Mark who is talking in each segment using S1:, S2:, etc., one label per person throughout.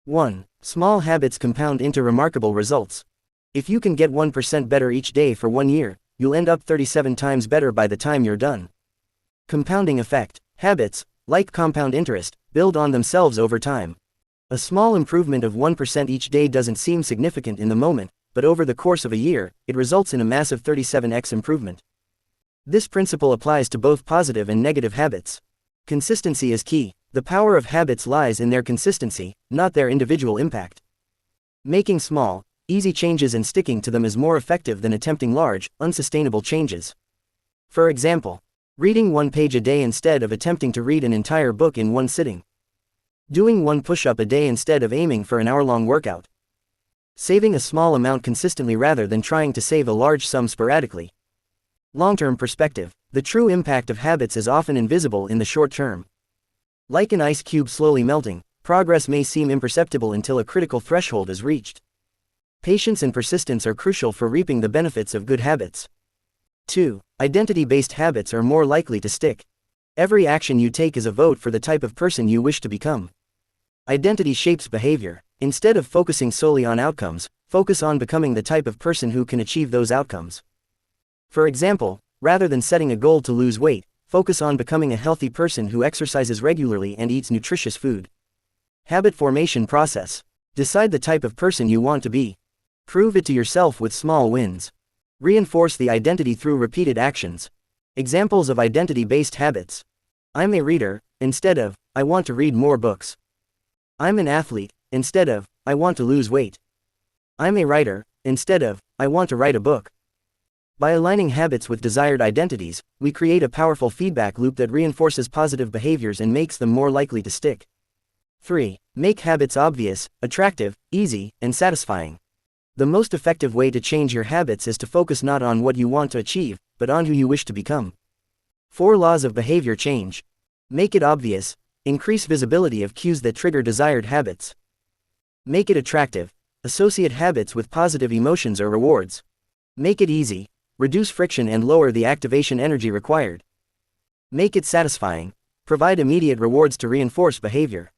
S1: 1. Small habits compound into remarkable results. If you can get 1% better each day for 1 year, you'll end up 37 times better by the time you're done. Compounding effect. Habits, like compound interest, build on themselves over time. A small improvement of 1% each day doesn't seem significant in the moment, but over the course of a year, it results in a massive 37x improvement. This principle applies to both positive and negative habits. Consistency is key. The power of habits lies in their consistency, not their individual impact. Making small, easy changes and sticking to them is more effective than attempting large, unsustainable changes. For example, reading 1 page a day instead of attempting to read an entire book in one sitting. Doing 1 push-up a day instead of aiming for an hour-long workout. Saving a small amount consistently rather than trying to save a large sum sporadically. Long-term perspective. The true impact of habits is often invisible in the short term. Like an ice cube slowly melting, progress may seem imperceptible until a critical threshold is reached. Patience and persistence are crucial for reaping the benefits of good habits. 2. Identity-based habits are more likely to stick. Every action you take is a vote for the type of person you wish to become. Identity shapes behavior. Instead of focusing solely on outcomes, focus on becoming the type of person who can achieve those outcomes. For example, rather than setting a goal to lose weight, focus on becoming a healthy person who exercises regularly and eats nutritious food. Habit formation process. Decide the type of person you want to be. Prove it to yourself with small wins. Reinforce the identity through repeated actions. Examples of identity-based habits. I'm a reader, instead of, I want to read more books. I'm an athlete, instead of, I want to lose weight. I'm a writer, instead of, I want to write a book. By aligning habits with desired identities, we create a powerful feedback loop that reinforces positive behaviors and makes them more likely to stick. 3. Make habits obvious, attractive, easy, and satisfying. The most effective way to change your habits is to focus not on what you want to achieve, but on who you wish to become. 4 laws of behavior change. Make it obvious. Increase visibility of cues that trigger desired habits. Make it attractive. Associate habits with positive emotions or rewards. Make it easy. Reduce friction and lower the activation energy required. Make it satisfying. Provide immediate rewards to reinforce behavior.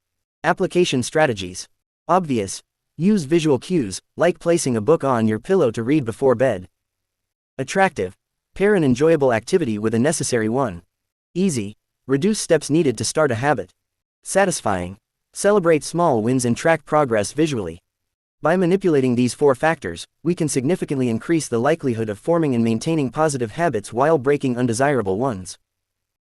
S1: Application strategies. Obvious. Use visual cues, like placing a book on your pillow to read before bed. Attractive. Pair an enjoyable activity with a necessary one. Easy. Reduce steps needed to start a habit. Satisfying. Celebrate small wins and track progress visually. By manipulating these 4 factors, we can significantly increase the likelihood of forming and maintaining positive habits while breaking undesirable ones.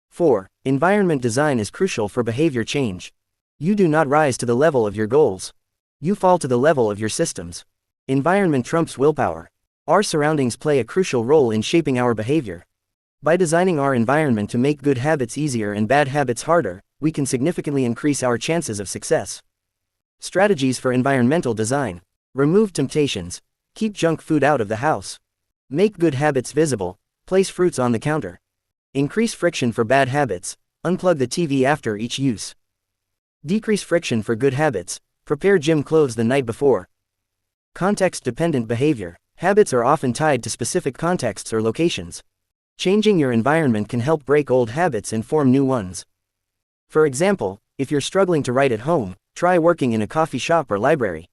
S1: 4. Environment design is crucial for behavior change. You do not rise to the level of your goals. You fall to the level of your systems. Environment trumps willpower. Our surroundings play a crucial role in shaping our behavior. By designing our environment to make good habits easier and bad habits harder, we can significantly increase our chances of success. Strategies for environmental design. Remove temptations. Keep junk food out of the house. Make good habits visible. Place fruits on the counter. Increase friction for bad habits. Unplug the TV after each use. Decrease friction for good habits. Prepare gym clothes the night before. Context-dependent behavior. Habits are often tied to specific contexts or locations. Changing your environment can help break old habits and form new ones. For example, if you're struggling to write at home, try working in a coffee shop or library.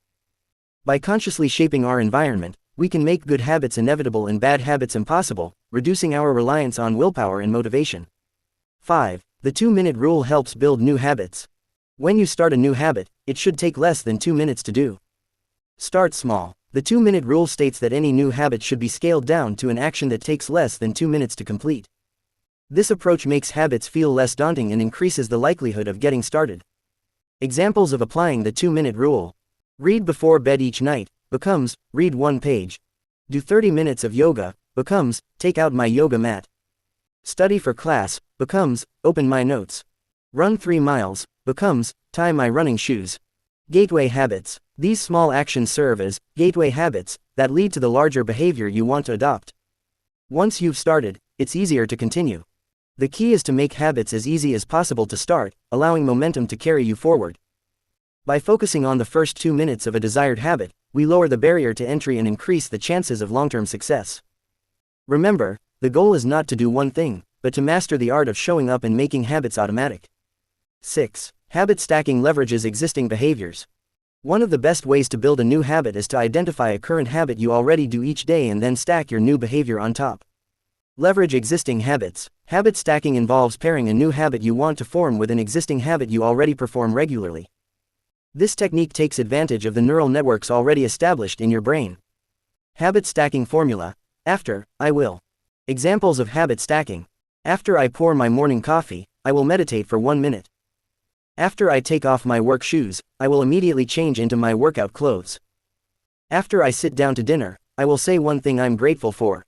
S1: By consciously shaping our environment, we can make good habits inevitable and bad habits impossible, reducing our reliance on willpower and motivation. 5. The 2-minute rule helps build new habits. When you start a new habit, it should take less than 2 minutes to do. Start small. The 2-minute rule states that any new habit should be scaled down to an action that takes less than 2 minutes to complete. This approach makes habits feel less daunting and increases the likelihood of getting started. Examples of applying the 2-minute rule. Read before bed each night, becomes, read 1 page. Do 30 minutes of yoga, becomes, take out my yoga mat. Study for class, becomes, open my notes. Run 3 miles, becomes, tie my running shoes. Gateway habits. These small actions serve as gateway habits that lead to the larger behavior you want to adopt. Once you've started, it's easier to continue. The key is to make habits as easy as possible to start, allowing momentum to carry you forward. By focusing on the first 2 minutes of a desired habit, we lower the barrier to entry and increase the chances of long-term success. Remember, the goal is not to do one thing, but to master the art of showing up and making habits automatic. 6. Habit stacking leverages existing behaviors. One of the best ways to build a new habit is to identify a current habit you already do each day and then stack your new behavior on top. Leverage existing habits. Habit stacking involves pairing a new habit you want to form with an existing habit you already perform regularly. This technique takes advantage of the neural networks already established in your brain. Habit stacking formula. After, I will. Examples of habit stacking. After I pour my morning coffee, I will meditate for 1 minute. After I take off my work shoes, I will immediately change into my workout clothes. After I sit down to dinner, I will say one thing I'm grateful for.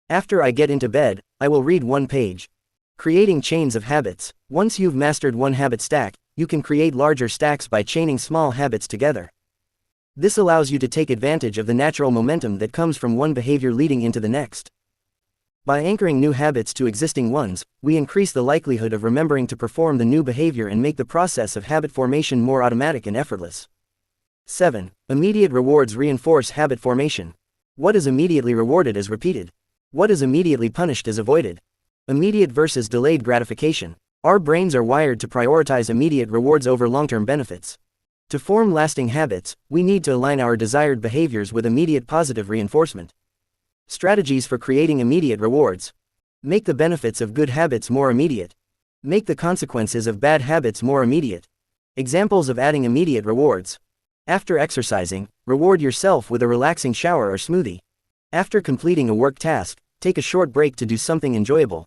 S1: After I get into bed, I will read 1 page. Creating chains of habits. Once you've mastered one habit stack, you can create larger stacks by chaining small habits together. This allows you to take advantage of the natural momentum that comes from one behavior leading into the next. By anchoring new habits to existing ones, we increase the likelihood of remembering to perform the new behavior and make the process of habit formation more automatic and effortless. 7. Immediate rewards reinforce habit formation. What is immediately rewarded is repeated. What is immediately punished is avoided. Immediate versus delayed gratification. Our brains are wired to prioritize immediate rewards over long-term benefits. To form lasting habits, we need to align our desired behaviors with immediate positive reinforcement. Strategies for creating immediate rewards. Make the benefits of good habits more immediate. Make the consequences of bad habits more immediate. Examples of adding immediate rewards. After exercising, reward yourself with a relaxing shower or smoothie. After completing a work task, take a short break to do something enjoyable.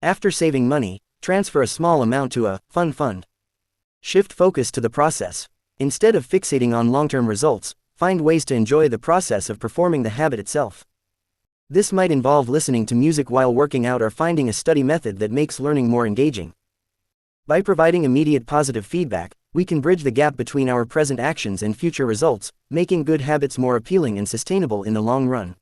S1: After saving money, transfer a small amount to a fun fund. Shift focus to the process. Instead of fixating on long-term results, find ways to enjoy the process of performing the habit itself. This might involve listening to music while working out or finding a study method that makes learning more engaging. By providing immediate positive feedback, we can bridge the gap between our present actions and future results, making good habits more appealing and sustainable in the long run.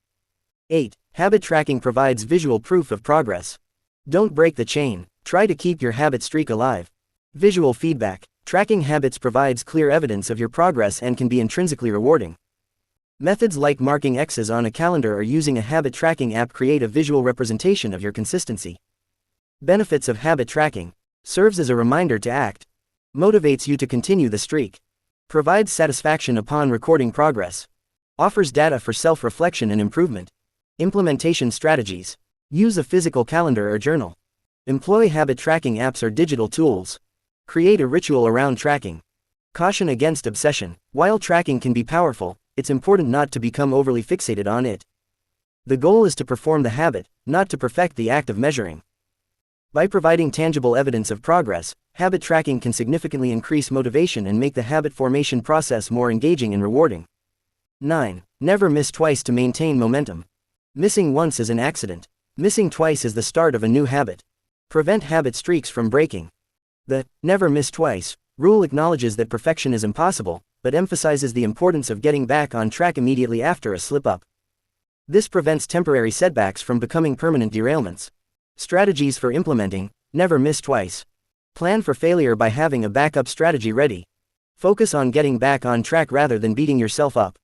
S1: 8. Habit tracking provides visual proof of progress. Don't break the chain. Try to keep your habit streak alive. Visual feedback. Tracking habits provides clear evidence of your progress and can be intrinsically rewarding. Methods like marking X's on a calendar or using a habit tracking app create a visual representation of your consistency. Benefits of habit tracking. Serves as a reminder to act. Motivates you to continue the streak. Provides satisfaction upon recording progress. Offers data for self-reflection and improvement. Implementation strategies. Use a physical calendar or journal. Employ habit tracking apps or digital tools. Create a ritual around tracking. Caution against obsession. While tracking can be powerful, it's important not to become overly fixated on it. The goal is to perform the habit, not to perfect the act of measuring. By providing tangible evidence of progress, habit tracking can significantly increase motivation and make the habit formation process more engaging and rewarding. 9. Never miss twice to maintain momentum. Missing once is an accident. Missing twice is the start of a new habit. Prevent habit streaks from breaking. The never miss twice rule acknowledges that perfection is impossible, but emphasizes the importance of getting back on track immediately after a slip-up. This prevents temporary setbacks from becoming permanent derailments. Strategies for implementing never miss twice. Plan for failure by having a backup strategy ready. Focus on getting back on track rather than beating yourself up.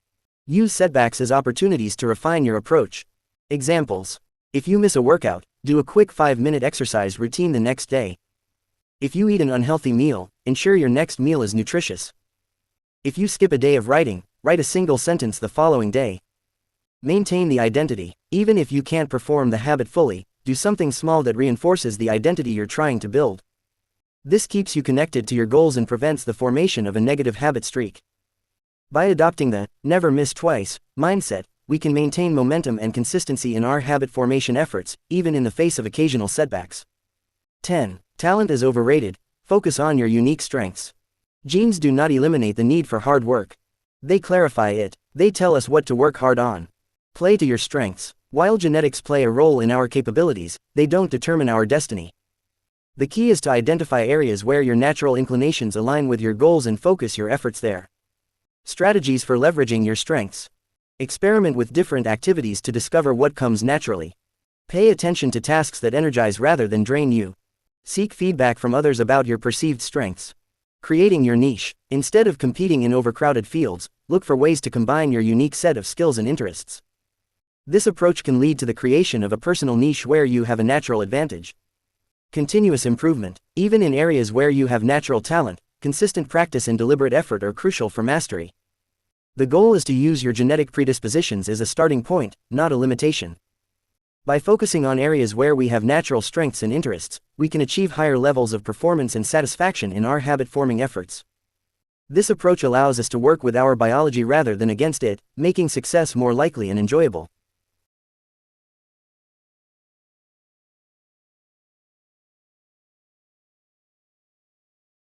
S1: Use setbacks as opportunities to refine your approach. Examples. If you miss a workout, do a quick 5-minute exercise routine the next day. If you eat an unhealthy meal, ensure your next meal is nutritious. If you skip a day of writing, write a single sentence the following day. Maintain the identity. Even if you can't perform the habit fully, do something small that reinforces the identity you're trying to build. This keeps you connected to your goals and prevents the formation of a negative habit streak. By adopting the never miss twice mindset, we can maintain momentum and consistency in our habit formation efforts, even in the face of occasional setbacks. 10. Talent is overrated. Focus on your unique strengths. Genes do not eliminate the need for hard work. They clarify it. They tell us what to work hard on. Play to your strengths. While genetics play a role in our capabilities, they don't determine our destiny. The key is to identify areas where your natural inclinations align with your goals and focus your efforts there. Strategies for leveraging your strengths. Experiment with different activities to discover what comes naturally. Pay attention to tasks that energize rather than drain you. Seek feedback from others about your perceived strengths. Creating your niche. Instead of competing in overcrowded fields, look for ways to combine your unique set of skills and interests. This approach can lead to the creation of a personal niche where you have a natural advantage. Continuous improvement. Even in areas where you have natural talent, consistent practice and deliberate effort are crucial for mastery. The goal is to use your genetic predispositions as a starting point, not a limitation. By focusing on areas where we have natural strengths and interests, we can achieve higher levels of performance and satisfaction in our habit-forming efforts. This approach allows us to work with our biology rather than against it, making success more likely and enjoyable.